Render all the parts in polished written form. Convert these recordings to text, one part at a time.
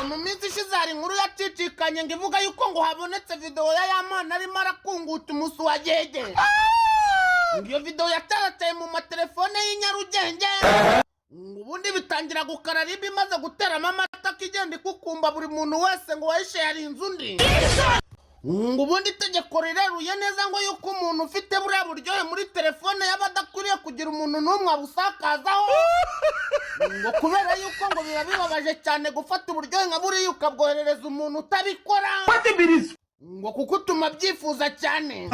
mu minsi ishize hari inkuru yacicikanye ngo ivuga yuko ngo habonetse video ya mwana arimo arakunguta umusu wa Gege. Iyo video yatarateye mu matelefone y'inyarugenge. Ubundi bitangira gukara ribi maze guteramo amata kigenda ikukumba buri muntu wese ngo wahishe yari inzundi. Ubundi itegeko rireruye neza ngo yuko umuntu ufite buriya buryohe muri telefone y'abadakwiriye kugira umuntu n'umwe abusakazaho. Ngo kubera yuko ngo biba bibabaje cyane gufata uburyohe nka buriya ukabwoherereza umuntu utabikora. Ngo kuko utuma byifuza cyane.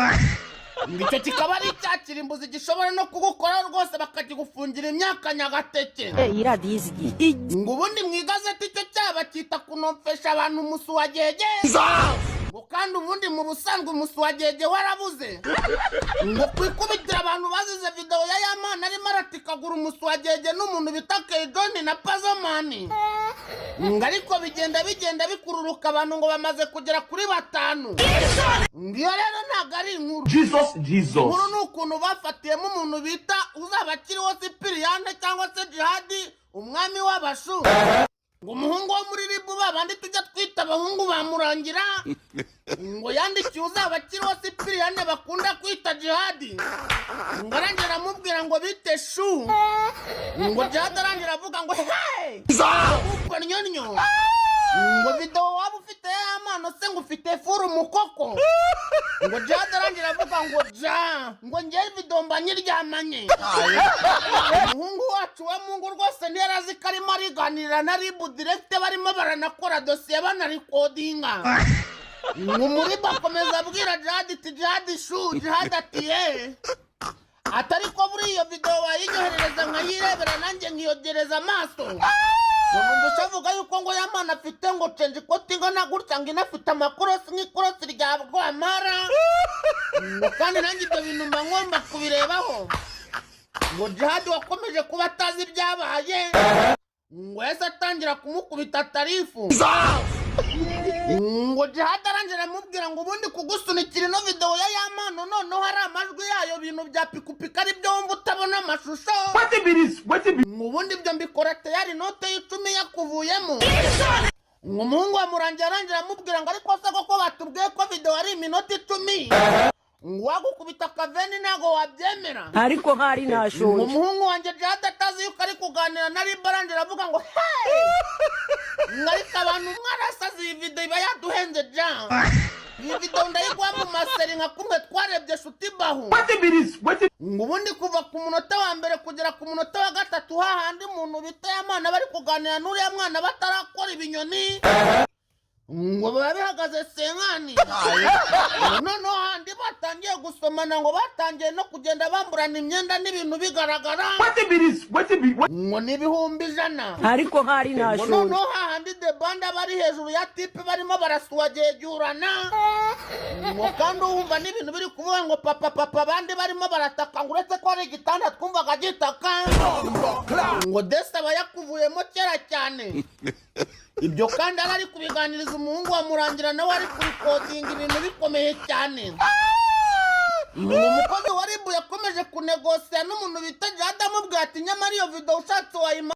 Icyo kikaba ari icyakirimbuzi gishobora no kugukora rwose bakagigufungira imyaka nyagateke. Ngo ubundi mu igazeti icyo cyaba cyita kunomfesha abantu umusu wa Gege. Ngo kandi ubundi mu busanzwe umusu wa Gege warabuze. Ngo kwikubitira abantu bazize video ya Yamana arimo aratikagura umusu wa Gege n'umuntu bita Keydoni na Pazomani. Ngo ariko bigenda bikururuka abantu ngo bamaze kugera kuri 5. Ngiyo rero ntabwo ari inkuru. Inkuru ni ukuntu bafatiyemo umuntu bita uzaba akiriho Sipiriyane cyangwa se Jihadi umwami w'abashu. Ngo umuhungu wo muri Ribu babandi tujya twita abahungu bamurangira. Ngo yandikiye uzaba akiriho Sipiriyane bakunda kwita Jihadi. Ngo arangera amubwira ngo bite Shu. Ngo Jihadi arangera avuga ngo hey uko nyonyo. Ngo video waba ufite y'amano se ngo ufite furu mukoko. Ngo Jihadi arangera avuga ngo ngo njye video mbanyiryamanye. Umuhungu wacu wa Mungu rwose ntiyarazi ko arimo ariganirira na Ribu direct barimo baranakora dosiye banarikodinga. Muri bakomeza abwira Jihadi ati Jihadi Shu. Jihadi ati atari ko buri iyo video wayinyoherereza nkayirebera nanjye nkiyogereza amaso. Ngo ndavuga yuko ngo Yamana afite ngo change ikoti ngana gutya ngo inafite amakorosi nk'ikorosi rya Rwamara. Ngo kandi nanjye ibyo bintu mba ngomba kubirebaho. Ngo Jihadi wakomeje kuba atazi ibyabaye. Ngo yese atangira kumukubita tarifu. Ngo Jihadi arangera amubwira ngo ubundi kugusunikira ino video ya Yamana noneho hari amajwi yayo bintu bya pikupika ari byo wumva utabona amashusho. Ubundi ibyo mbikora tayari note y'10 yakuvuyemo. Ngo umuhungu wa Murangira arangera amubwira ngo ariko se koko batubwiye ko video ari iminota 10. Ngo wagukubita kaveni ntago wabyemera. Ariko hari nashoje. Umuhungu wanjye Jihadi atazi yuko ari kuganira na Ribu arangera avuga ngo hey ngarika abantu mwarasaze iyi video iba yaduhenze iyi video ndayigwa mu maseri nka kumwe twarebye Shuti Bahu. Ngo ubundi kuva ku munota wa mbere kugera ku munota wa 3 hahandi umuntu bita Yamana bari kuganira n'uriya mwana batarakora ibinyoni. Ngo babihagaze senkani. Noneho handi batangiye gusomana ngo batangiye no kugenda bamburana imyenda n'ibintu bigaragara. Ngo ni 100,000. Ariko hari nashoje. Noneho handi de banda bari hejuru ya tipe barimo barasuwagejurana. Ngo kandi wumva n'ibintu biri kuvuga ngo papa bandi barimo barataka ngo uretse ko ari igitanda twumvaga gitaka. Ngo Desa bayakuvuyemo kera cyane. Ibyo kandi ari kubiganiriza umuhungu wa Murangira nawe ari kurikodinga ibintu bikomeye cyane. Umukozi wa Ribu yakomeje kunegosiya n'umuntu bita Jihadi amubwira ati nyamara iyo video ushatse wayima